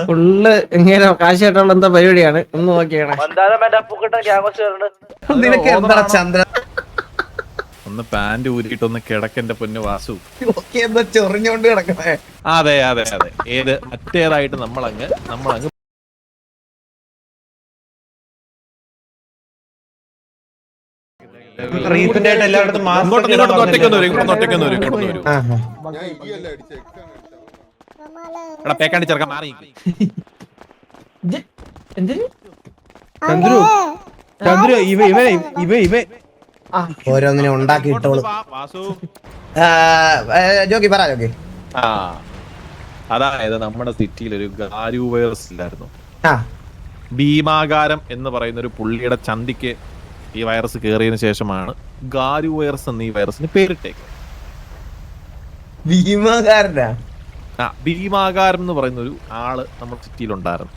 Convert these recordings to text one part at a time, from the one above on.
Full ഇങ്ങനെ കാശായിട്ടുള്ള എന്താ പരിപാടിയാണ് ഒന്ന് നോക്കിയാണ്. നിനക്ക് എന്താ ചന്ദ്ര ഒന്ന് പാന്റ് ഊരിയിട്ടൊന്ന് കിടക്കെന്റെ പൊന്നു വാസു. എന്താ ചൊറിഞ്ഞോണ്ട് കിടക്കണേ? അതെ അതെ അതെ, ഏത് മറ്റേതായിട്ട് നമ്മളങ്ങ് റീസെന്റ് ആയിട്ട് എല്ലായിടത്തും എടാ പേക്കാണ്ടി ചെറുക്കാൻ മാറി ഓരോന്നിനെ ഉണ്ടാക്കി ഇട്ടോളൂ. വാസു. ജോക്കി പറ ജോക്കി. ആ അതായത് നമ്മുടെ സിറ്റിയിൽ ഒരു ഗാരു വൈറസ് ഇല്ലായിരുന്നു. ഭീമാകാരം എന്ന് പറയുന്ന ഒരു പുള്ളിയുടെ ചന്തിക്ക് ഈ വൈറസ് കയറിയതിനു ശേഷമാണ് ഗാരു വൈറസ് എന്ന ഈ വൈറസിന് പേരിട്ടേക്ക്. ഭീമാകാരനാ? ഭീമാകാരം എന്ന് പറയുന്ന ഒരു ആള് നമ്മുടെ സിറ്റിയിലുണ്ടായിരുന്നു.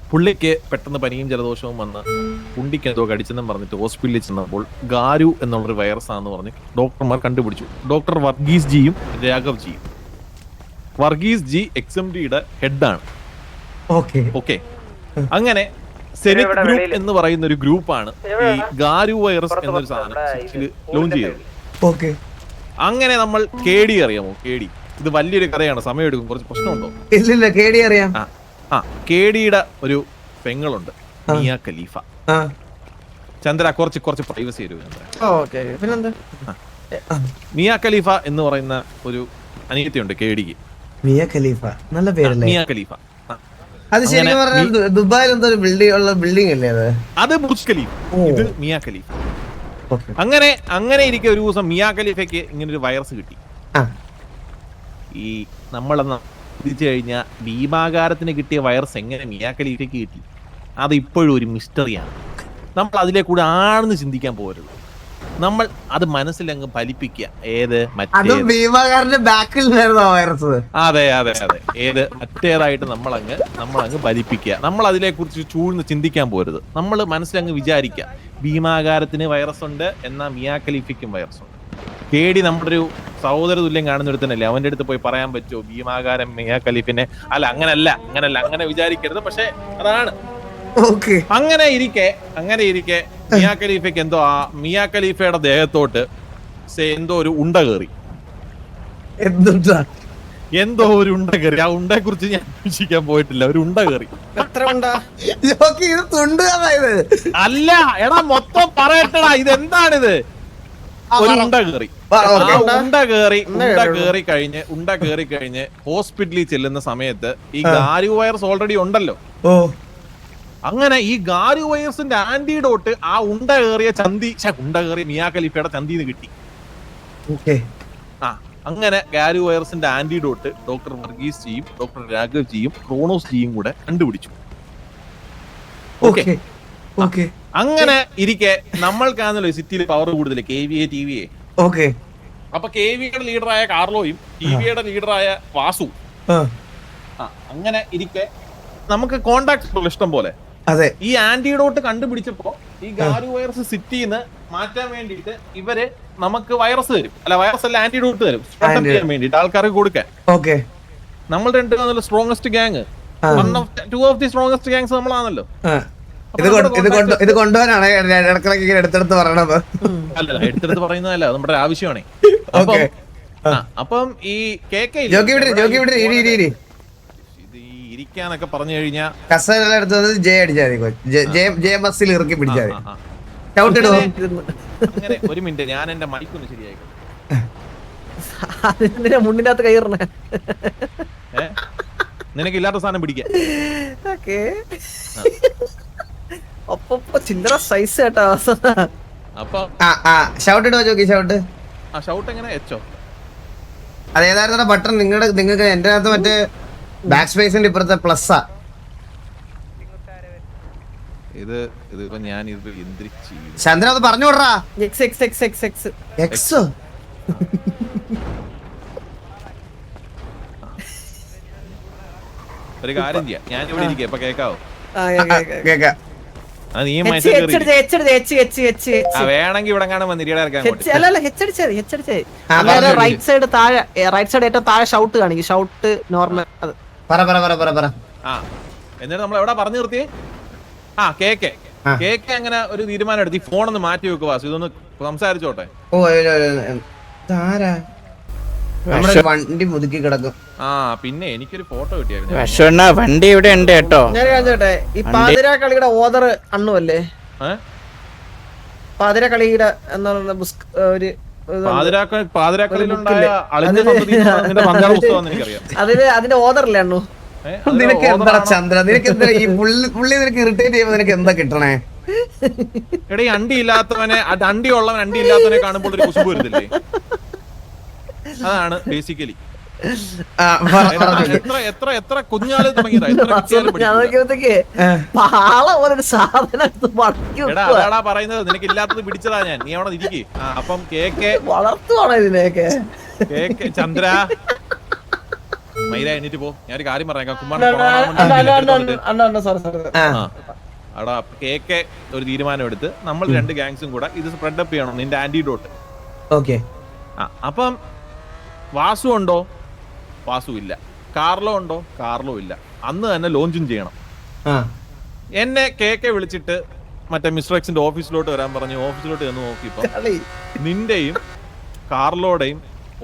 പുള്ളിക്ക് പെട്ടെന്ന് പനിയും ജലദോഷവും വന്ന് പുണ്ടിക്ക് എന്തോ കടിച്ചെന്നും പറഞ്ഞിട്ട് ഹോസ്പിറ്റലിൽ ചെന്നപ്പോൾ ഗാരു എന്നുള്ളൊരു വൈറസ് ആണെന്ന് പറഞ്ഞ് ഡോക്ടർമാർ കണ്ടുപിടിച്ചു. ഡോക്ടർ വർഗീസ് ജിയും രാഘവ് ജിയും. വർഗീസ് ജി XMDയുടെ ഹെഡാണ്. ഓക്കെ, അങ്ങനെ സെനിക് ഗ്രൂപ്പ് എന്ന് പറയുന്ന ഒരു ഗ്രൂപ്പാണ് ഈ ഗാരു വൈറസ് എന്നൊരു സാധനം ലോഞ്ച് ചെയ്തത്. അങ്ങനെ നമ്മൾ കേടി അറിയാമോ? കേടി ഇത് വലിയൊരു കഥയാണ്, സമയം എടുക്കും, കുറച്ച് പ്രശ്നമുണ്ടോ? ഇല്ലില്ല, കേടി അറിയാം. കേടിയുടെ ഒരു പെങ്ങളുണ്ട്, മിയ ഖലീഫ. ചന്ദ്ര കുറച്ച് പ്രൈവസി തരൂ ചന്ദ്ര. മിയ ഖലീഫ എന്ന് പറയുന്ന ഒരു അനിയത്തിയുണ്ട് കേടിക്ക്. മിയ ഖലീഫ നല്ല പേരല്ലേ? മിയ ഖലീഫ. അത് ശരിക്കും പറഞ്ഞാൽ ദുബായിൽ എന്തോ ഒരു ബിൽഡിംഗ് അല്ലേ അത്? അത് ബുർജ് ഖലീഫ, ഇത് മിയ ഖലീഫ. അങ്ങനെ ഇരിക്കെ ഒരു ദിവസം മിയ ഖലീഫയ്ക്ക് ഇങ്ങനെ ഒരു വൈറസ് കിട്ടി. ഈ നമ്മളെന്ന് ചിന്തിച്ചു കഴിഞ്ഞാൽ ഭീമാകാരത്തിന് കിട്ടിയ വൈറസ് എങ്ങനെ മിയ ഖലീഫയ്ക്ക് കിട്ടി? അത് ഇപ്പോഴും ഒരു മിസ്റ്ററിയാണ്. നമ്മൾ അതിലെ കൂടെ ആണെന്ന് ചിന്തിക്കാൻ പോകരുത്. നമ്മൾ അത് മനസ്സിലങ്ങ് ഫലിപ്പിക്കുക. ഏത് ഭീമാകാരന്റെ ബാക്കിൽ വൈറസ്? അതെ അതെ അതെ, ഏത് മറ്റേതായിട്ട് നമ്മളങ്ങ് ഫലിപ്പിക്കുക. നമ്മൾ അതിനെ കുറിച്ച് ചൂഴ്ന്ന് ചിന്തിക്കാൻ പോരുത്. നമ്മൾ മനസ്സിലങ്ങ് വിചാരിക്കുക ഭീമാകാരത്തിന് വൈറസ് ഉണ്ട്, എന്നാൽ മിയ ഖലീഫയ്ക്കും വൈറസ് ഉണ്ട്. കേടി നമ്മുടെ ഒരു സഹോദര തുല്യം കാണുന്നിടത്തന്നല്ലേ, അവന്റെ അടുത്ത് പോയി പറയാൻ പറ്റുമോ ഭീമാകാരം മിയ ഖലീഫിനെ? അല്ല, അങ്ങനെ വിചാരിക്കരുത്. പക്ഷെ അതാണ്. അങ്ങനെ ഇരിക്കെ മിയ ഖലീഫയ്ക്ക് മിയ ഖലീഫയുടെ ദേഹത്തോട്ട് എന്തോ ഒരു ഉണ്ട കയറി. എന്തോ ഒരു ഉണ്ട കയറി. ആ ഉണ്ടയെ കുറിച്ച് ഞാൻ അന്വേഷിക്കാൻ പോയിട്ടില്ല. ഒരു ഉണ്ട കയറി. അല്ല എടാ, മൊത്തം പറയട്ടടാ, ഇതെന്താണിത്? ഒരു ഉണ്ട കയറി കഴിഞ്ഞ് ഹോസ്പിറ്റലിൽ ചെല്ലുന്ന സമയത്ത് ഈ ഗാരു വൈറസ് ഓൾറെഡി ഉണ്ടല്ലോ. അങ്ങനെ ഈ ഗാരു വൈറസിന്റെ ആന്റിഡോട്ട് ആ ഉണ്ട കയറിയ മിയ ഖലീഫയുടെ ചന്തിന്ന് കിട്ടി. അങ്ങനെ ഗാരു വൈറസിന്റെ ആന്റിഡോട്ട് ഡോക്ടർ വർഗീസ് ജിയും ഡോക്ടർ രാഘവ് ജിയും ക്രോണോസ് ജിയും കൂടെ കണ്ടുപിടിച്ചു. അങ്ങനെ ഇരിക്കെ നമ്മൾക്കാണല്ലോ സിറ്റിയിൽ പവർ കൂടുതൽ, KVA TVA. അപ്പൊ KVAയുടെ ലീഡറായ കാർലോയും TVAയുടെ ലീഡറായ വാസു. അങ്ങനെ ഇരിക്കെ നമുക്ക് കോണ്ടാക്ട് ഇഷ്ടം പോലെ. ഈ ആന്റിഡോട്ട് കണ്ടുപിടിച്ചപ്പോ ഈ ഗാരു വൈറസ് സിറ്റിന്ന് മാറ്റാൻ വേണ്ടിയിട്ട് ഇവര് നമുക്ക് വൈറസ് തരും. അല്ല, വൈറസ് അല്ല, ആന്റിഡോട്ട് തരും ചെയ്യാൻ വേണ്ടിട്ട്, ആൾക്കാർക്ക് കൊടുക്കാൻ. നമ്മൾ രണ്ടും strongest gang, 2 of the strongest gangs നമ്മളാണല്ലോ. ഇത് കൊണ്ടുപോകാനാണ് ഇടക്കിടക്ക് എടുത്തെടുത്ത് പറയണത്. അല്ല, എടുത്തെടുത്ത് പറയുന്നതല്ല, നമ്മുടെ ആവശ്യമാണ്. അപ്പം ഈ ഇരിക്കാന്നൊക്കെ പറഞ്ഞു കഴിഞ്ഞാൽ കസേര എടുത്തത് ജെ അടിച്ചാൽ ബസ്സിൽ ഇറക്കി പിടിച്ചാൽ അങ്ങനെ. ഒരു മിനിറ്റ്, ഞാൻ എന്റെ മൈക്കൊന്ന് ശരിയായിക്കോട്ടെ. മുന്നിനകത്ത് കയറണ നിനക്ക് ഇല്ലാത്ത സാധനം പിടിക്കാൻ. ചില്ലറ സൈസ് കേട്ടോ. അപ്പൊ ഷൗട്ട് ഇടുവോ ജോക്കി? ഷൗട്ട് എങ്ങനെ എച്ചോ? അതേതായിരുന്നു ബട്ടൺ? നിങ്ങൾക്ക് എന്റെ അകത്ത് മറ്റേ ബാക്ക് സ്പേസിന്റെ ഇപ്പുറത്തെ പ്ലസ്സാ. ഇതിപ്പോ ഞാൻ ചന്ദ്ര അത് പറഞ്ഞു വിടറാ. ഒരു കാര്യം ചെയ്യാം, ഞാൻ ഇവിടെ ഇരിക്കാം. ഇപ്പൊ കേക്കാവോ? അത് നീ വേണമെങ്കിൽ ഇവിടെ കാണാൻ വന്നിരിക്കാൻ റൈറ്റ് സൈഡ് താഴെ റൈറ്റ് സൈഡ് ഏറ്റവും താഴെ ഷൗട്ട് കാണിക്കും ഷൗട്ട് നോർമൽ അത് എന്നിട്ട് നമ്മൾ എവിടെ പറഞ്ഞു നിർത്തിയേ ആ കേക്ക് അങ്ങനെ ഒരു തീരുമാനം എടുത്ത് ഈ ഫോണൊന്ന് മാറ്റി വെക്കുക വാസു ഇതൊന്ന് സംസാരിച്ചോട്ടെ. വണ്ടി മുതുക്കി കിടക്കും. ആ പിന്നെ എനിക്കൊരു ഫോട്ടോ കിട്ടിയായിരുന്നു. വണ്ടി ഇവിടെ ഉണ്ട് കേട്ടോ. ഞാൻ കാണിച്ചോട്ടെ ഈ പാതിരാ കളിയുടെ ഓദർ അണ്ണു അല്ലേ? പാതിരാ കളിയുടെ എന്താ ഒരു അതിന്റെ ഓദറല്ലേ അണ്ണു? നിനക്ക് എന്താ ചന്ദ്ര, നിനക്ക് എന്താ ഈ പുള്ളി നിനക്ക് ഇറിറ്റേറ്റ് ചെയ്യുമ്പോ നിനക്ക് എന്താ കിട്ടണേ? എടേ അണ്ടി ഇല്ലാത്തവനെ അണ്ടി ഉള്ളവൻ അണ്ടി ഇല്ലാത്തവനെ കാണുമ്പോൾ ഒരു കുശുമ്പ് വരുന്നില്ലേ? അതാണ് ബേസിക്കലി. എത്ര കുഞ്ഞാല് തുടങ്ങിയതാ പറയുന്നത്. നിനക്ക് ഇല്ലാത്തത് പിടിച്ചതാ ഞാൻ. നീ അവിടെ ഇരിക്കേ. അപ്പം കേക്ക് വളർത്തുവാണോ ഇതിനെയൊക്കെ? കേക്ക് ചന്ദ്ര മൈര എണീറ്റ് പോ. ഞാനൊരു കാര്യം പറയാം. അവിടെ കേക്ക് ഒരു തീരുമാനം എടുത്ത് നമ്മൾ രണ്ട് ഗാങ്സും കൂടെ ഇത് സ്പ്രെഡ് അപ്പ് ചെയ്യണം. നിന്റെ ആന്റിഡോട്ട്. ഓക്കെ. അപ്പം വാസു ഉണ്ടോ? വാസു ഇല്ല. കാർലോ ഉണ്ടോ? കാർലോ ഇല്ല. അന്ന് തന്നെ ലോഞ്ചും ചെയ്യണം. എന്നെ കേക്കെ വിളിച്ചിട്ട് മറ്റേ മിസ്റ്റർ എക്സിന്റെ ഓഫീസിലോട്ട് വരാൻ പറഞ്ഞു. ഓഫീസിലോട്ട് ചെന്ന് നോക്കിയപ്പോ നിന്റെയും കാർലോയുടെയും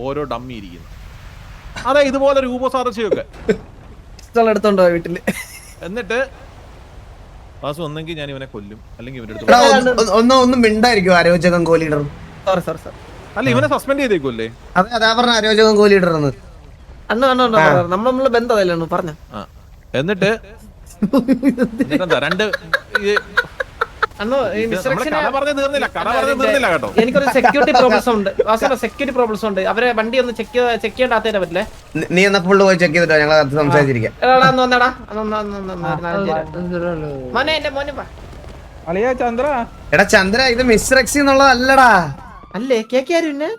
ഓരോ ഡമ്മി ഇരിക്കുന്നു. അതെ ഇതുപോലെ രൂപസാദൃശ്യമൊക്കെ എടുത്തോണ്ടോ വീട്ടില്. എന്നിട്ട് വാസു ഒന്നെങ്കിൽ ഞാൻ ഇവനെ കൊല്ലും, അല്ലെങ്കിൽ ഇവന്റെ അടുത്ത് ഒന്നും മിണ്ടായിരിക്കും ആരോചകം കോ ലീഡർ. അല്ല ഇവനെ സസ്പെൻഡ് ചെയ്തേക്കുമല്ലേ? അതെ അതാ പറഞ്ഞ ആരോചകം കോ ലീഡർ നമ്മള് ബന്ധമല്ലേ പറഞ്ഞ. എന്നിട്ട് രണ്ട് എനിക്കൊരു സെക്യൂരിറ്റി പ്രോബ്ലംസ് ഉണ്ട്. സെക്യൂരിറ്റി പ്രോബ്ലംസ് ഉണ്ട്. അവരെ വണ്ടി ഒന്ന് ചെക്ക് ചെയ്യേണ്ടാത്തേ പറ്റില്ലേ? നീ എന്നാ ഫുള്ള് പോയി ചെക്ക് ചെയ്തിട്ടോ, ഞങ്ങൾ സംസാരിച്ചിരിക്കാം. എടാ ചന്ദ്ര ഇത് മിസ്റ്റർ എക്സ് എന്നുള്ളതല്ലടാ. അല്ലേ കേക്ക് ആരും പിന്നെ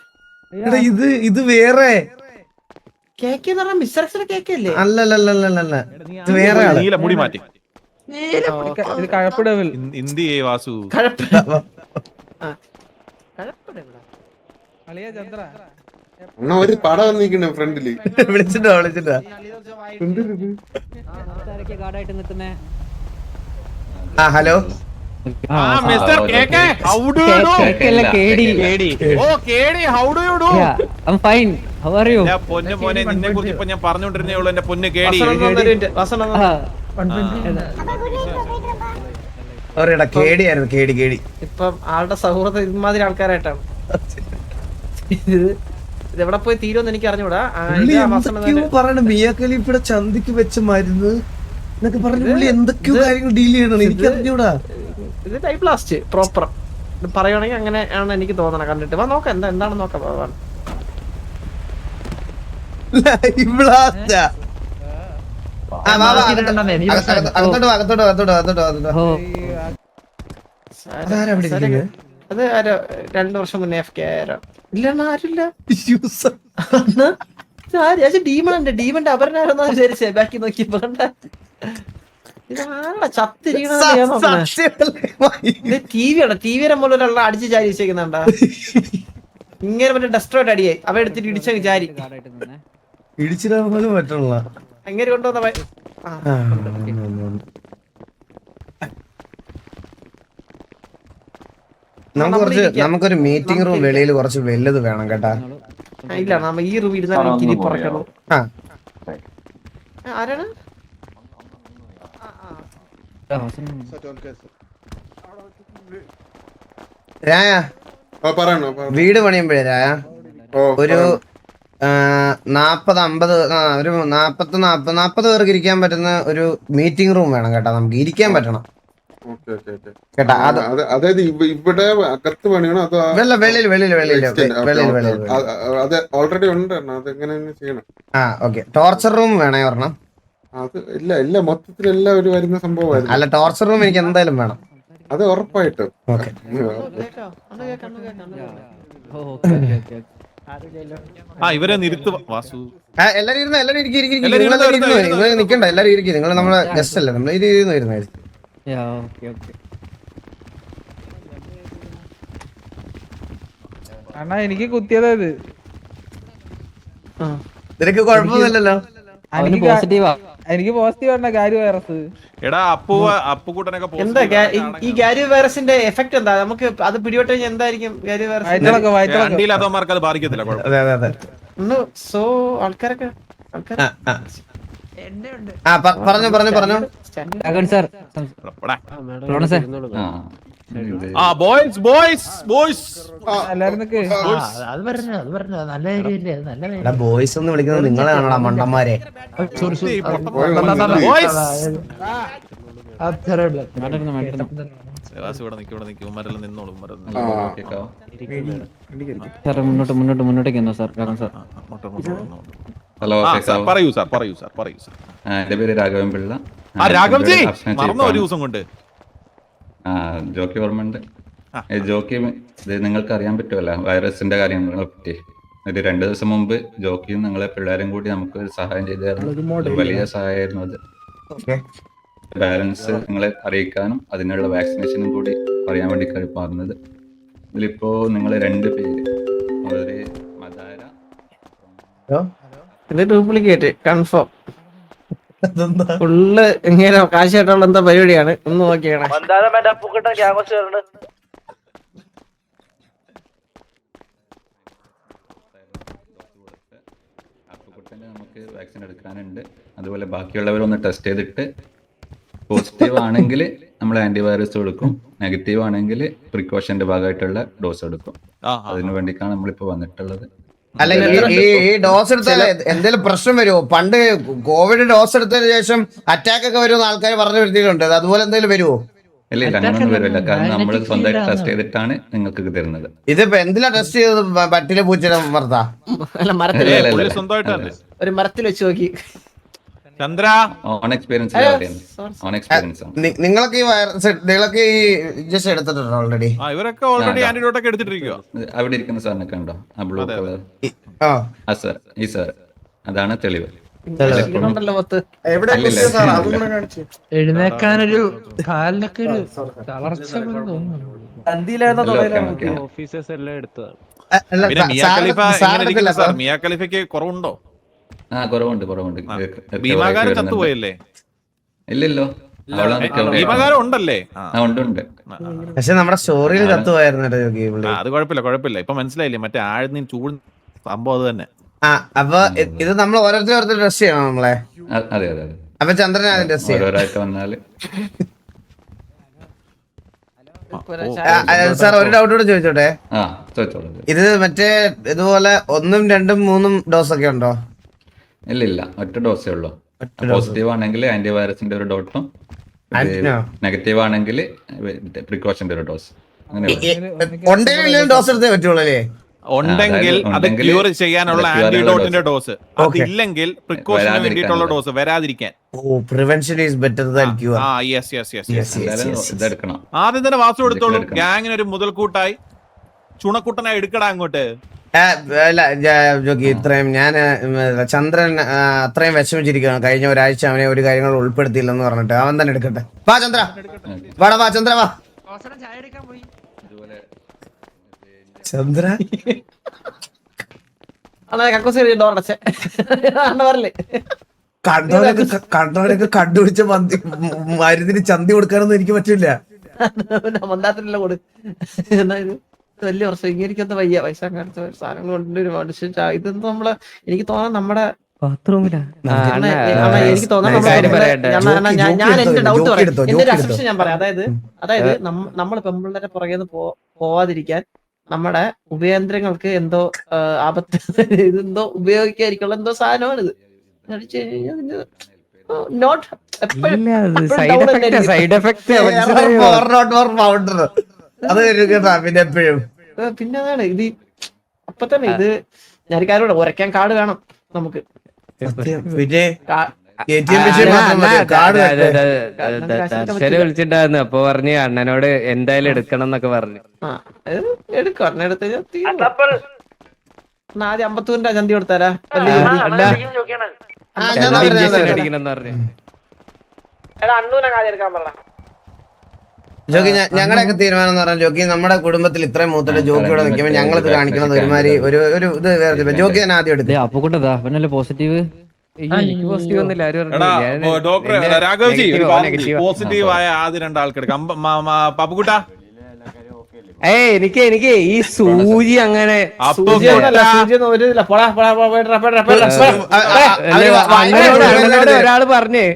ഇത് വേറെ കേക്ക് എന്ന് പറഞ്ഞാൽ മിസ്റ്റർ എക്സിന്റെ കേക്ക് അല്ലേ? അല്ലല്ലല്ലല്ല ഇത് വേറെ നീല മുടി മാറ്റി വാസു ഒരു പടം വന്നിരിക്കണ ഫ്രണ്ടില് വിളിച്ചിട്ടോ hello mister cake how do you do? How do you do? I am fine. How are you? പൊന്നെ നിന്നെ കുറിച്ച് ഇപ്പൊ ഞാൻ പറഞ്ഞോണ്ടിരുന്നേ ഉള്ളൂ. എന്റെ പൊന്ന് കേടി. കേടിയായിരുന്നു കേടി. ഇപ്പം ആളുടെ സൗഹൃദം ഇമാതിരി ആൾക്കാരായിട്ടാണ്. ഇത് എവിടെ പോയി തീരുമെന്ന് എനിക്ക് അറിഞ്ഞൂടാ. പറയണ മിയ ഖലീഫയുടെ ചന്തിക്ക് വെച്ച മരുന്ന് എന്നൊക്കെ പറഞ്ഞു എന്തൊക്കെയോ കാര്യങ്ങൾ ഡീൽ ചെയ്യണം. എനിക്ക് അറിഞ്ഞൂടാ. ഇത് ടൈപ്പ് ലാസ്റ്റ് പ്രോപ്പർ പറയുവാണെങ്കിൽ അങ്ങനെയാണ് എനിക്ക് തോന്നണം. കണ്ടിട്ട് വാ നോക്കാം എന്താണെന്ന് നോക്കാം. അത് ആരോ 2 വർഷം മുന്നേ FK ആരോ ഇല്ലണ്ണ ആരില്ല. ഡീമണ്ട് അവരനാരെന്നാ വിചാരിച്ചേ. ബാക്കി നോക്കിയപ്പോ ടിവിയുടെ മുകളിലുള്ള അടിച്ച് ചാരി വെച്ചേക്കുന്നുണ്ടാ. ഇങ്ങനെ മറ്റേ ഡെസ്ട്രോയിട്ട് അടിയായി അവ എടുത്തിട്ട് ഇടിച്ച ചാരി ഇടിച്ചിടാൻ പോലും പറ്റുള്ള അങ്ങനെ കൊണ്ടുവന്ന നമുക്കൊരു മീറ്റിംഗ് റൂം വെളിയിൽ കുറച്ച് വലുത് വേണം കേട്ടാ. ഇല്ല നമ്മ ഈ റൂം ഇരുന്നാലും പുറക്കണം. ആരാണ് രായ വീട് പണിയുമ്പോഴേ രായ ഒരു 40 പേർക്ക് ഇരിക്കാൻ പറ്റുന്ന ഒരു മീറ്റിംഗ് റൂം വേണം കേട്ടാ. നമുക്ക് ഇരിക്കാൻ പറ്റണം കേട്ടാ. അതായത് ഇവിടെ അകത്ത് പണിയണോ അതോ ഓൾറെഡി ഉണ്ട്? അതെങ്ങനെ ചെയ്യണം? ഓക്കെ. ടോർച്ചർ റൂം വേണേ ഒരെണ്ണം. അത് ഇല്ല മൊത്തത്തിലെല്ലാം ഒരു വരുന്ന സംഭവമായിരുന്നു. അല്ല ടോർച്ചർ റൂം എനിക്ക് എന്തായാലും വേണം. അത് ഉറപ്പായിട്ടും. ഓക്കെ ഇവരെ നിർത്ത് വാസു. എല്ലാരും നിക്കണ്ട. എല്ലാരും ഇരിക്കും. നിങ്ങൾ നമ്മളെ ഗസ്റ്റ് അല്ലേ? നമ്മൾ ഇരുന്നായിരുന്നു. അണ്ണാ എനിക്ക് കുത്തിയതാ ഇത്. നിനക്ക് കുഴപ്പമൊന്നുമില്ലല്ലോ? അവന് പോസിറ്റീവാ. എനിക്ക് പോസിറ്റീവ് ആണ് ഗാരി വൈറസ്. എടാ അപ്പുകൂട്ടനൊക്കെ എന്താ ഈ ഗാരി വൈറസിന്റെ എഫക്ട് എന്താ? നമുക്ക് അത് പിടിപെട്ട് കഴിഞ്ഞാൽ എന്തായിരിക്കും ഗാരി വൈറസ്? വയറ്റിളക്കമാർക്ക് അത് ബാധിക്കത്തില്ല. കുഴപ്പം. അതെ. സോ ആൾക്കാരൊക്കെ പറഞ്ഞു. സാർ എല്ലാരും നിക്ക്. ബോയ്സ് എന്ന് വിളിക്കുന്നത് നിങ്ങളാണോ മണ്ടന്മാരെ? മുന്നോട്ടേക്ക് സാർ. ഹലോ പറയൂ സാർ. എന്റെ പേര് രാഘവൻ പിള്ള. രാഘവ്ജി മറന്നോ ഒരു ദിവസം കൊണ്ട്? ജോക്കി ഓർമ്മയുണ്ട്. ജോക്കി ഇത് നിങ്ങൾക്ക് അറിയാൻ പറ്റുമല്ലോ വൈറസിന്റെ കാര്യങ്ങളെ പറ്റി. ഒരു 2 ദിവസം മുമ്പ് ജോക്കിയും നിങ്ങളെ പിള്ളേരും കൂടി നമുക്ക് ഒരു സഹായം ചെയ്തായിരുന്നു. ഒരു വലിയ സഹായമായിരുന്നു അത്. ബാലൻസ് നിങ്ങളെ അറിയിക്കാനും അതിനുള്ള വാക്സിനേഷനും കൂടി പറയാൻ വേണ്ടി പറഞ്ഞത്. ഇതിലിപ്പോ നിങ്ങൾ 2 പേര്, ഒരു മദാര, ഇത് ഡ്യൂപ്ലിക്കേറ്റ് കൺഫേം ഫുള്ള് ഇങ്ങനെ കാശായിട്ടുള്ള എന്താ പരിപാടിയാണ്. ഒന്ന് നോക്കിയാണ് നമുക്ക് വാക്സിൻ എടുക്കാനുണ്ട്. അതുപോലെ ബാക്കിയുള്ളവരൊന്ന് ടെസ്റ്റ് ചെയ്തിട്ട് പോസിറ്റീവ് ആണെങ്കിൽ നമ്മൾ ആന്റിവൈറസ് കൊടുക്കും, നെഗറ്റീവ് ആണെങ്കിൽ പ്രിക്കോഷന്റെ ഭാഗമായിട്ടുള്ള ഡോസ് എടുക്കും. അതിനു വേണ്ടിയിട്ടാണ് നമ്മളിപ്പോ വന്നിട്ടുള്ളത്. അല്ലെങ്കിൽ ഈ ഡോസ് എടുത്താൽ എന്തെങ്കിലും പ്രശ്നം വരുമോ? പണ്ട് കോവിഡ് ഡോസ് എടുത്തതിന് ശേഷം അറ്റാക്ക് ഒക്കെ വരുമെന്ന് ആൾക്കാർ പറഞ്ഞു വരുത്തിയിട്ടുണ്ട്. അതുപോലെ എന്തെങ്കിലും വരുമോ? ഇല്ല അങ്ങനൊന്നും വരില്ല. കാരണം നമ്മൾ സ്വന്തമായിട്ട് ടെസ്റ്റ് ചെയ്തിട്ടാണ് നിങ്ങൾക്ക് തരുന്നത്. ഇതിപ്പോ എന്തിനാ ടെസ്റ്റ് ചെയ്തത്? പട്ടിലെ പൂച്ചയുടെ മർത്താ? ഒരു മരത്തിൽ വെച്ച് നോക്കി. ഓൺ എക്സ്പീരിയൻസ് നിങ്ങളൊക്കെ ഈ ഇഞ്ചക്ഷൻ എടുത്തിട്ടുണ്ടോ ഓൾറെഡി? ഇവരൊക്കെ ഓൾറെഡി ആന്റിഡോട്ട് ഒക്കെ എടുത്തിട്ടിരിക്കോ? അവിടെ ഇരിക്കുന്ന സാറിനൊക്കെ ഉണ്ടോ ആ ബ്ലൂ കളർ? സാർ ഈ സാർ അതാണ് തെളിവ്. എഴുന്നേക്കാനൊരു കാലിനൊക്കെ ഒരു തളർച്ച ഓഫീസേഴ്സ് എല്ലാം എടുത്തതാണ്. മിയ ഖലീഫയ്ക്ക് കുറവുണ്ടോ? കുറവുണ്ട്. ഭീമാകാരം ചത്തുപോയല്ലേ? ഇല്ലല്ലോ, ഭീമാകാരം ഉണ്ടല്ലേ? ഉണ്ട്. പക്ഷെ നമ്മുടെ സ്റ്റോറിയിൽ ചത്തുപോയായിരുന്നു. അത് കുഴപ്പമില്ല. ഇപ്പൊ മനസ്സിലായില്ലേ മറ്റേ ആഴ്ന്ന ചൂട് സംഭവം അത് തന്നെ. അപ്പൊ ഇത് നമ്മൾ ഓരോരുത്തർ ഡ്രസ് ചെയ്യണം നമ്മളെ? അതെ. അപ്പൊ ചന്ദ്രൻ ഡ്രസ് ഓരോരായിട്ട് വന്നാല്. സാർ ഒരു ഡൗട്ട് കൂടെ ചോദിച്ചോട്ടെ? ചോദിച്ചോളൂ. ഇത് മറ്റേ ഇതുപോലെ 1, 2, 3 ഡോസ് ഒക്കെ ഉണ്ടോ? ഇല്ല, ഒറ്റ ഡോസേ ഉള്ളൂ. പോസിറ്റീവ് ആണെങ്കിൽ ആന്റിവൈറസിന്റെ ഒരു ഡോട്ടും, നെഗറ്റീവ് ആണെങ്കിൽ പ്രിക്കോഷന്റെ ഒരു ഡോസ്. അങ്ങനെ ഡോസ് എടുത്തേ പറ്റുള്ളൂ അല്ലേ? ഉണ്ടെങ്കിൽ അത് ക്യൂർ ചെയ്യാനുള്ള ആന്റിഡോട്ടിന്റെ ഡോസ്, അതില്ലെങ്കിൽ പ്രിക്കോഷന് വേണ്ടിയിട്ടുള്ള ഡോസ് വരാതിരിക്കാൻ. Prevention is better than cure. ഇതെടുക്കണം. ആദ്യം തന്നെ വാസു എടുത്തോളൂ. ഗ്യാങ്ങിന് ഒരു മുതൽക്കൂട്ടായി ചുണക്കുട്ടനായി എടുക്കടാ അങ്ങോട്ട്. ജോക്കി, ഇത്രയും ഞാൻ ചന്ദ്രൻ അത്രയും വിഷമിച്ചിരിക്കുകയാണ്. കഴിഞ്ഞ ഒരാഴ്ച അവനെ ഒരു കാര്യങ്ങൾ ഉൾപ്പെടുത്തിയില്ലെന്ന് പറഞ്ഞിട്ട് അവൻ തന്നെ എടുക്കട്ടെ. വാ ചന്ദ്ര, വാ ചന്ദ്ര, വാ ചന്ദ്ര. കണ്ടവരൊക്കെ കണ്ടുപിടിച്ച മരുന്നിന് ചന്തി കൊടുക്കാനൊന്നും എനിക്ക് പറ്റില്ല. മന്ദാത്തിനുള്ള കൊടു വലിയ പ്രശ്നം. ഇങ്ങനെയൊക്കെ വയ്യ പൈസ കാണിച്ച സാധനങ്ങൾ കൊണ്ട് ഒരു മനുഷ്യൻ ഇതൊന്നും നമ്മള് എനിക്ക് തോന്നാൻ നമ്മുടെ എനിക്ക് തോന്നാൻ ഞാൻ എന്റെ ഡൗട്ട് പറയാം. എന്റെ ഒരു അസംഷൻ ഞാൻ പറയാം. അതായത് നമ്മൾ പെമ്പിള്ളേരെ പുറകെ പോവാതിരിക്കാൻ നമ്മുടെ ഉപേന്ദ്രങ്ങൾക്ക് എന്തോ ആപത്ത്, ഇതെന്തോ ഉപയോഗിക്കാതിരിക്കുള്ള എന്തോ സാധനമാണ് ഇത്. പിന്നെ അതാണ് ഇത്. അപ്പൊ തന്നെ ഇത് ഞാൻ കാര്യം ഉരയ്ക്കാൻ കാർഡ് വേണം നമുക്ക്. വിളിച്ചിട്ടുണ്ടായിരുന്നു. അപ്പൊ പറഞ്ഞു അണ്ണനോട് എന്തായാലും എടുക്കണം എന്നൊക്കെ പറഞ്ഞു. എടുക്കും. ആദ്യം 50 ചന്തി കൊടുത്താരാ? അടിക്കണം പറഞ്ഞു. അണ്ണൂനെ കാര്യം എടുക്കാൻ പറഞ്ഞ ജോക്കി ഞങ്ങളുടെയൊക്കെ തീരുമാനം എന്ന് പറഞ്ഞാൽ ജോക്കി നമ്മുടെ കുടുംബത്തിൽ ഇത്രയും മൂത്തിട്ട് ജോക്കിയോടെ നിൽക്കുമ്പോൾ ഞങ്ങളിത് കാണിക്കുന്നത് ഒരുമാതിരി ഒരു ഇത് വേറെ ജോക്കി തന്നെ ആദ്യം എടുത്തു. അപ്പുക്കുട്ടതാ അവനല്ലേ പോസിറ്റീവ്. എനിക്ക് പോസിറ്റീവ് ഒന്നുമില്ല, ആരും എടാ ഡോക്ടറെ രാഘവ്ജി പോസിറ്റീവ് ആയ ആദ്യം 2 ആൾക്കെടുക്കാം. പപ്പുകുട്ട എനിക്ക് ഈ സൂചി അങ്ങനെ ഒരാള് പറഞ്ഞേ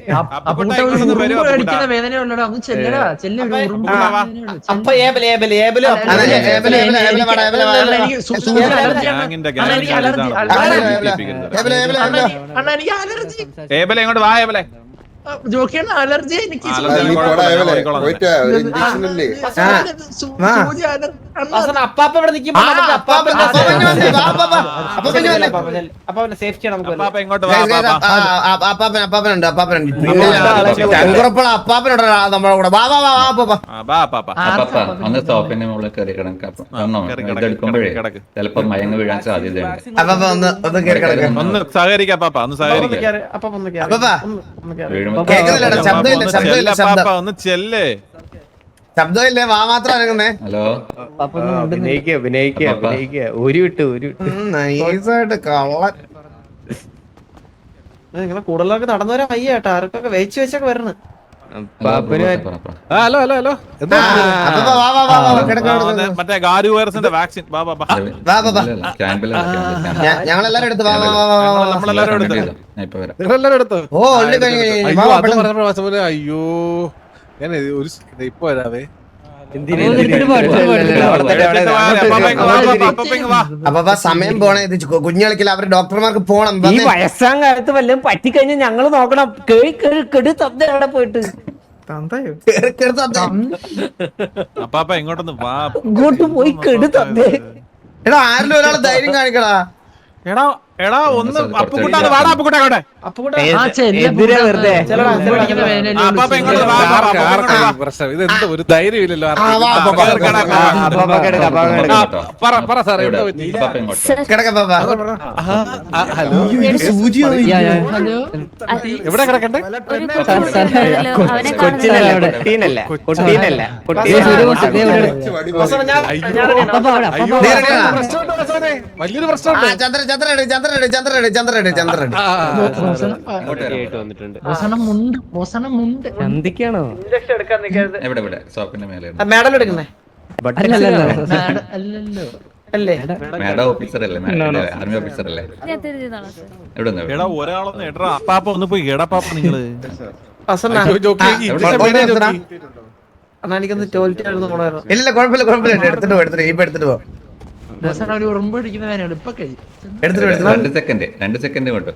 ഇങ്ങോട്ട് വാ ഏബലെ. ജോക്കിയാണ് അലർജി എനിക്ക് അപ്പാപ്പ ഇവിടെ നിൽക്കുമ്പോ സേഫ്റ്റി അപ്പാപ്പനുണ്ട് അപ്പാപ്പനുണ്ട് നമ്മളെ കൂടെ. ഒന്ന് സ്റ്റോപ്പിന്റെ മുകളിൽ കയറി കിടക്കാം. ഇതെടുക്കുമ്പോഴേ ചിലപ്പോ മയങ്ങ് വീഴാൻ സാധ്യതയുണ്ട്. അപ്പാപ്പ ഒന്ന് കയറി കിടക്കാം. ഒന്ന് സഹകരിക്കാം പാപ്പ, ഒന്ന് സഹകരിക്കാം. കേൾക്കുന്നില്ലടാ, ശബ്ദമില്ല ശബ്ദമില്ല ശബ്ദം ഒന്ന് ചെല്ലേ. ശബ്ദമില്ലേ, വാ മാത്രം അനങ്ങുന്നേ. ഹലോ നൈസായിട്ട് കള്ളൻ. നിങ്ങളെ കൂടുതലൊക്കെ നടന്നു വരാൻ വയ്യ കേട്ടോ, ആർക്കൊക്കെ വെച്ച് വെച്ചൊക്കെ വരണം. ഹലോ ഹലോ ഹലോ മറ്റേ ഗാരു വൈറസിന്റെ വാക്സിൻ. ഞങ്ങളെല്ലാരും എടുത്ത് നമ്മളെല്ലാരും എടുത്തു. നിങ്ങളെല്ലാരും എടുത്തു. ഓ അയ്യോ ഞാൻ ഒരു ഇപ്പൊ വരാവേ. അപ്പൊ സമയം പോണേ, ഇത് കുഞ്ഞുകളിക്കൽ അവര് ഡോക്ടർമാർക്ക് പോണം. ഈ വയസ്സാം കാലത്ത് വല്ലതും പറ്റിക്കഴിഞ്ഞാൽ ഞങ്ങള് നോക്കണം. കെടി തന്ത എവിടെ പോയിട്ട് അപ്പാപ്പ ഇങ്ങോട്ടൊന്ന് വാ. ഇങ്ങോട്ട് പോയി കെടി തന്നേ. എടാ ആരിലും ഒരാൾ ധൈര്യം കാണിക്കടാ. എടാ എടാ ഒന്ന് അപ്പുകുട്ടാണ് വാടാ. അപ്പുകുട്ട അങ്ങോട്ടെ. എന്തിനാ വെറുതെ അപ്പാപ്പ ഇങ്ങോട്ട് വാ. പ്രശ്നം ഇത് എന്താ ഒരു ധൈര്യം ഇല്ലല്ലോ. എവിടെ കിടക്കണ്ടേ? വലിയൊരു പ്രശ്നമുണ്ട്. ചന്തിക്കാണോ എവിടെ ഷോപ്പിന്റെ മേലെ മേഡം എടുക്കുന്നേ അല്ലേ? മാഡം ഓഫീസർ അല്ലേ? ആർമി ഓഫീസർ അല്ലേ? എടാ ഒരാളൊന്ന് എടാ അപ്പാപ്പ ഒന്ന് പോയി എടാപ്പാപ്പ നിങ്ങള് എനിക്കൊന്ന് ടോയ്ലറ്റ് ആയിരുന്നു പോണായിരുന്നു. ഇല്ല കുഴപ്പമില്ല കുഴപ്പമില്ല, എടുത്തിട്ട് പോ എടുത്തിട്ട് പോ. 2 സെക്കൻഡ് കൊണ്ട്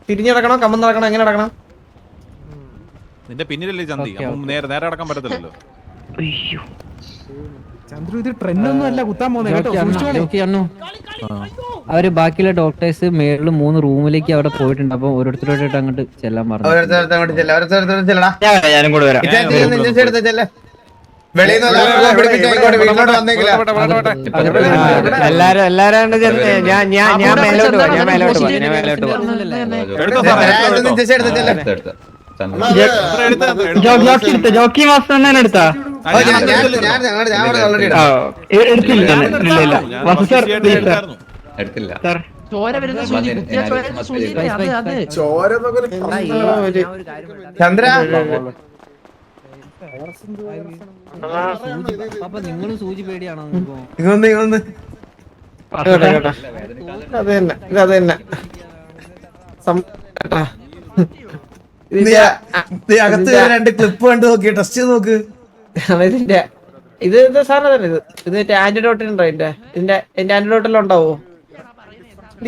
തിരിഞ്ഞടക്കണോ കമ്മന്ന് നടക്കണോ എങ്ങനെ നടക്കണം? നിന്റെ പിന്നിലല്ലേ ചന്തി, നേരെ നേരെ അടക്കാൻ പറ്റത്തില്ലല്ലോ. ചന്ദ്രു ഇത് ട്രെൻഡൊന്നും അല്ല കുത്താൻ പോകുന്നത്. അവര് ബാക്കിയുള്ള ഡോക്ടേഴ്സ് മേളിൽ 3 റൂമിലേക്ക് അവിടെ പോയിട്ടുണ്ട്. അപ്പൊ ഓരോരുത്തരോട്ട് അങ്ങോട്ട് ചെല്ലാൻ പറഞ്ഞു. ഞാനും കൂടെ വരാം. എല്ലാരും ഞാൻ മേലോട്ട് പോവാ. ഞാൻ മേലോട്ട് പോവാ. ജോക്കി മാസ്റ്റർ തന്നെ എടുത്താ എടുത്തില്ല. ചന്ദ്ര അപ്പൊ നിങ്ങളും സൂചി പേടിയാണോ? ഇങ്ങൊന്ന് അത് തന്നെ ഇത് തന്നെ അകത്ത് 2 ക്ലിപ്പ് കണ്ട് നോക്കി ടെസ്റ്റ് ചെയ്ത് നോക്ക്. ഇതിന്റെ ഇത് സാധനം തന്നെ ഇത് ആന്റിഡോട്ട് ഉണ്ടോ? ഇതിന്റെ ആന്റിഡോട്ടെല്ലാം ഉണ്ടാവോ?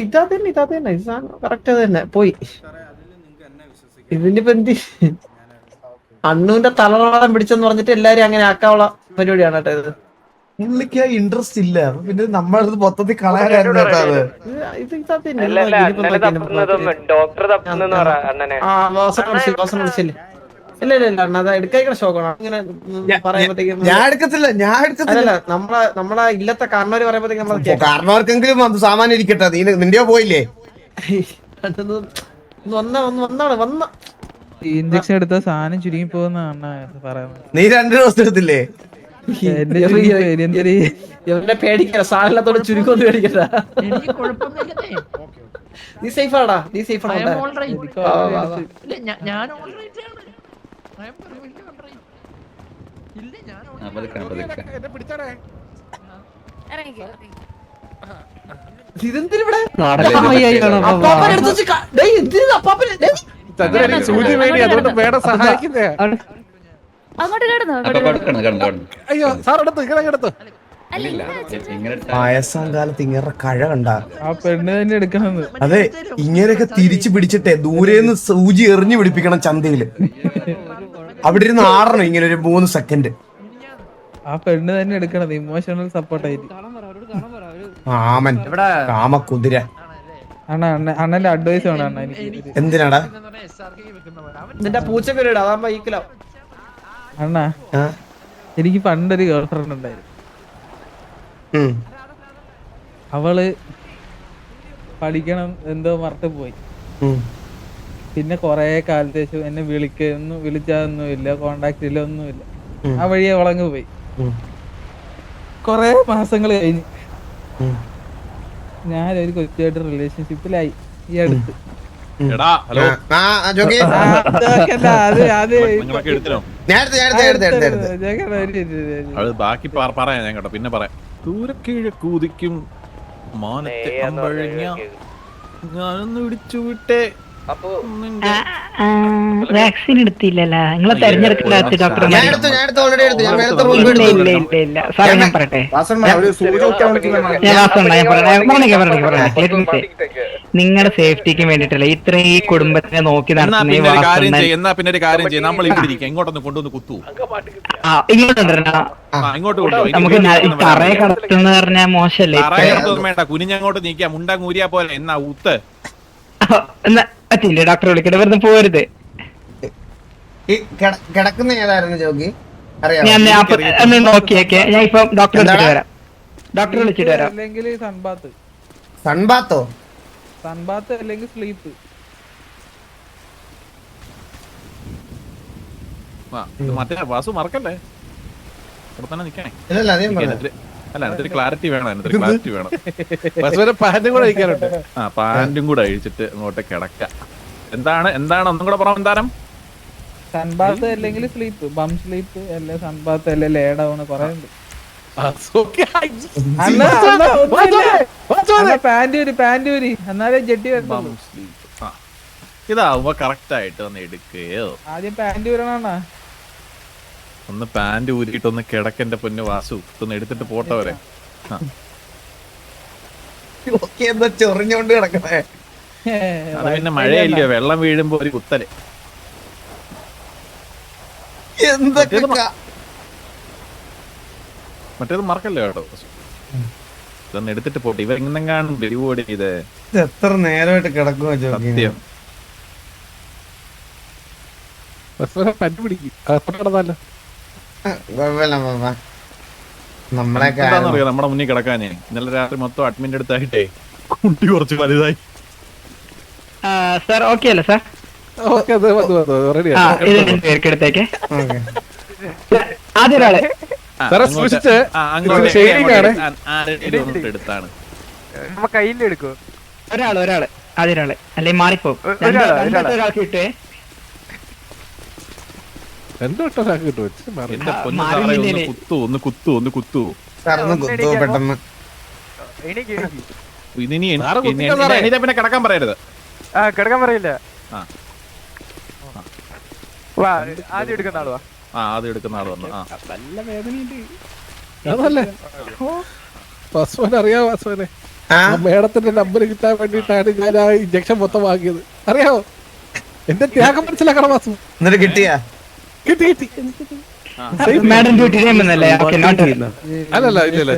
ഇതാ തന്നെ ഇത് സാധനം കറക്റ്റ് അത് തന്നെ പോയി. ഇതിനിപ്പോ എന്ത് അണ്ണുവിന്റെ തലവാളം പിടിച്ചെന്ന് പറഞ്ഞിട്ട് എല്ലാരും അങ്ങനെ ആക്കാനുള്ള പരിപാടിയാണ് കേട്ടോ ഇത്. പുള്ളിക്ക് ഇൻട്രസ്റ്റ് ഇല്ല, പിന്നെ നമ്മളത് മൊത്തത്തിൽ കളയാനായിരുന്നു ഇല്ല അണ്ണ അത് എടുക്കാൻ ഷോക്കാണ് ഇങ്ങനെ പറയുമ്പോഴത്തേക്കും. ഞാൻ എടുക്കത്തില്ല അല്ലല്ല നമ്മളെ ഇല്ലത്തെ കാരണവര് പറയുമ്പോഴത്തേക്കും കാരണവർക്കെങ്കിലും സാമാന്യം ഇരിക്കട്ടെ. നിന്റെയോ പോയില്ലേ? വന്ന ഇഞ്ചക്ഷൻ എടുത്ത സാധനം ചുരുങ്ങി പോകുന്ന പറയുന്നത്. നീ 2 ഡോസ് എടുത്തില്ലേ? ഇവനെ പേടിക്കണ്ട, സാധനത്തോട് ചുരുക്കൊന്നും പേടിക്കണ്ട. നീ സേഫ് ആടാ, നീ സേഫ് ആണ്. ഇതെന്തിനിവിടെ സൂചി വേണ്ടി അതുകൊണ്ട് വേണം സഹായിക്കുന്നേ. അയ്യോ സാർ എടുത്തു. പായസം കാലത്ത് ഇങ്ങനെ കഴ കണ്ട ആ പെണ്ണ് തന്നെ എടുക്കണമെന്ന്. അതെ, ഇങ്ങനെയൊക്കെ തിരിച്ചു പിടിച്ചിട്ടെ ദൂരേന്ന് സൂചി എറിഞ്ഞു പിടിപ്പിക്കണം ചന്തയില്. അവിടെ ഇരുന്ന് ആടണം ഇങ്ങനെ ഒരു 3 സെക്കൻഡ്. ആ പെണ്ണ് തന്നെ എടുക്കണത് ഇമോഷണൽ സപ്പോർട്ട് ആയിട്ട്. ആമൻ കാമക്കുതിര. അണ്ണന്റെ അഡ്വൈസ് വേണം അണ്ണ എനിക്ക്. എന്തിനാടാ? നിന്റെ പൂച്ചക്കൊരു അതാകുമ്പോ ഈക്കലാവും. അണ്ണ എനിക്ക് പണ്ടൊരു ഗേൾ ഫ്രണ്ട് ഉണ്ടായിരുന്നു. അവള് പഠിക്കണം എന്തോ മറത്ത് പോയി. പിന്നെ കൊറേ കാലത്ത് ശേഷം എന്നെ വിളിച്ചതൊന്നും ഇല്ല, കോണ്ടാക്ട് ഇല്ല, ഒന്നുമില്ല. ആ വഴിയെ വളങ്ങ് പോയി. കൊറേ മാസങ്ങൾ കഴിഞ്ഞ് ഞാനൊരു കൊച്ചുമായിട്ട് റിലേഷൻഷിപ്പിലായി ഈ അടുത്ത്. ബാക്കി പറയാം ഞാൻ കേട്ടോ, പിന്നെ പറയാം. ദൂരക്കിഴക്കൂതിക്കും മാനത്തെ അമ്പഴങ്ങ ഞാനൊന്ന് ഇടിച്ചു വിട്ടേ. വാക്സിൻ എടുത്തില്ലല്ലോ നിങ്ങളെ തെരഞ്ഞെടുക്കില്ല ഡോക്ടർ. സാറേ ഞാൻ പറയട്ടെ, നിങ്ങളുടെ സേഫ്റ്റിക്ക് വേണ്ടിട്ടല്ല ഇത്രയും ഈ കുടുംബത്തിനെ നോക്കി നടത്തുന്ന പിന്നെ ഒരു കാര്യം ചെയ്യാം, നമ്മൾ ഇങ്ങോട്ടൊന്ന് കൊണ്ടുവന്ന് കുത്തു. നമുക്ക് തറയെ കടത്തുന്ന പറഞ്ഞാൽ മോശല്ലേ? വേണ്ട, കുനിഞ്ഞങ്ങോട്ട് നീക്കിയാ മുണ്ട കൂരിയാ പോലെ എന്നാ ഉത്ത് പറ്റില്ല. ഡോക്ടറെ വിളിക്കട്ടെ, വെറുതെ പോരുത്. കിടക്കുന്ന ഏതായിരുന്നു ജോഗി? ഞാൻ നോക്കിയേക്കെ, ഞാൻ ഇപ്പൊ ഡോക്ടറെ വിളിച്ചിട്ട് വരാം. ഡോക്ടറെ വിളിച്ചിട്ട് വരാം. അല്ലെങ്കിൽ സൺബാത്ത്. സൺബാത്തോ? സൺബാത്ത് അല്ലെങ്കിൽ സ്ലീപ്പ്. മറ്റേ വാസു മറക്കല്ലേ, ഇവിടെ തന്നെ നിക്കണേ. അല്ല അതിന് ക്ലാരിറ്റി വേണം, അതിനൊരു ക്ലാരിറ്റി വേണം. പാന്റും കൂടെ അഴിക്കാനുണ്ട്. പാന്റും കൂടെ അഴിച്ചിട്ട് അങ്ങോട്ട് കിടക്ക. എന്താണ് ഒന്നും കൂടെ പറയാം. എന്താരം സൺബാത്ത് അല്ലെങ്കിൽ സ്ലീപ്പ്, ബം സ്ലീപ്പ് അല്ലെ സൺബാത്ത് അല്ലെ ലേഡൗൺ കുറെ ഉണ്ട്. പാന്റ് എന്നാലേ ജെട്ടി വരണം. ഇതാവുമ്പോ കറക്റ്റ് ആയിട്ട് ഒന്ന് എടുക്കുകയോ. ആദ്യം പാന്റ് വരണ, ഒന്ന് പാന്റ് ഊരിയിട്ടൊന്ന് കിടക്കന്റെ പൊന്ന് വാസു, ഒന്ന് എടുത്തിട്ട് പോട്ടവരെ. ചൊറിഞ്ഞോണ്ട് കിടക്കണേ. അത് പിന്നെ മഴയില്ലയോ, വെള്ളം വീഴുമ്പോ ഒരു കുത്തല്. മറ്റേത് മറക്കല്ലോ കേട്ടോ, ഇതൊന്ന് എടുത്തിട്ട് പോട്ടെ. ഇവ എങ്ങനെങ്ങാനും ഡെലിവറി ചെയ്ത് എത്ര നേരമായിട്ട് കിടക്കുമോ സത്യം. നമ്മുടെ മുന്നിൽ കിടക്കാനേ ഇന്നലെ രാത്രി മൊത്തം അഡ്മിന്റെ അടുത്തായിട്ടേ കുട്ടി കുറച്ച് വലുതായി. സാർ ഓക്കെ അല്ലേ സാർ? പേർക്കെടുത്തേക്ക് ആദ്യ ഒരാളെ എടുത്താണ് കയ്യിലെടുക്കോ? ഒരാള് ആദ്യ ഒരാളെ അല്ലെ മാറിപ്പോ. ഒരാൾക്ക് കിട്ടുവേ. ഒന്ന് കുത്തു പെട്ടെന്ന്. പിന്നെ കിടക്കാൻ പറയരുത്. കിടക്കാൻ പറയില്ല. ആദ്യം എടുക്കുന്ന ആള് വന്നു. നല്ല വേദന അറിയാവോ? വാസുവിനെ മേഡത്തിന്റെ നമ്പർ കിട്ടാൻ വേണ്ടിട്ടാണ് ഞാൻ ആ ഇഞ്ചക്ഷൻ മൊത്തം വാങ്ങിയത്, അറിയാവോ? എന്റെ ത്യാഗം മനസ്സിലാക്കണം വാസു. എന്നിട്ട് കിട്ടിയാ? കിട്ടി. മാഡം ഡ്യൂട്ടി ടൈം അല്ലല്ല,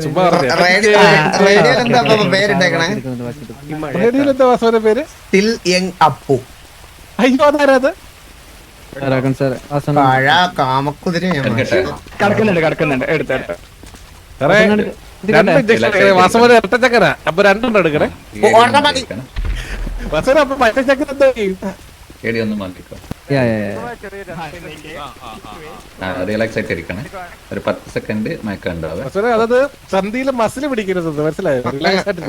ചുമ്മാ റേഡിയോയിലെന്താ വാസുവിന്റെ പേര്? Till young Appu. അയ്യോ അതാരത്? കാമക്കുതിര കിടക്കുന്നുണ്ട്. എടുത്തെടുത്ത് വാസുവിന്റെ ഇരട്ടച്ചക്കര. അപ്പൊ രണ്ടെണ്ണം എടുക്കണേ. വാസുവിനെ അപ്പൊ മറ്റേ ചക്കൻ എന്താ ചെയ്യും? കേടി ഒന്ന് മാറ്റിക്കോ. റിലാക്സ് ആയിട്ട് ഇരിക്കണേ. ഒരു 10 സെക്കൻഡ് മയക്കം ഉണ്ടാവേ. വാസുവിനെ അതത് സന്ധിയില് മസിൽ പിടിക്കരുത്, മനസ്സിലായോ? റിലാക്സ് ആയിട്ട്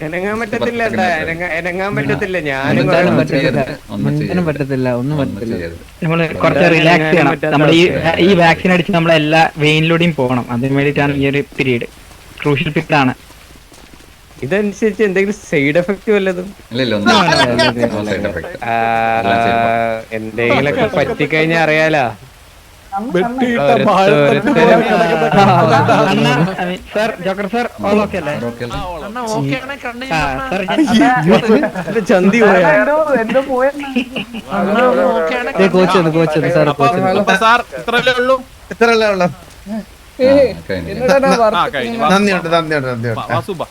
എനങ്ങാൻ പറ്റത്തില്ല, എനങ്ങാൻ പറ്റത്തില്ല. ഒന്നും പറ്റത്തില്ല. നമ്മള് കുറച്ച് റിലാക്സ് ചെയ്യണം. നമ്മൾ ഈ വാക്സിൻ അടിച്ച് നമ്മളെ എല്ലാ വെയിനിലൂടെയും പോകണം. അതിന് വേണ്ടിയിട്ടാണ് ഈ ഒരു പീരീഡ്, ക്രൂഷ്യൽ പീരീഡ് ആണ്. ഇതനുസരിച്ച് എന്തെങ്കിലും സൈഡ് എഫക്ട് വല്ലതും എന്തെങ്കിലൊക്കെ പറ്റിക്കഴിഞ്ഞാൽ അറിയാലോ. Sir Joker sir all okay അല്ലേ? ചന്തി പോയാ സാർ ഇത്രയല്ലേ ഉള്ളൂ. ഇത്രയല്ലേ ഉള്ളു. കഴിഞ്ഞു. നന്ദിയുണ്ട്. വാസു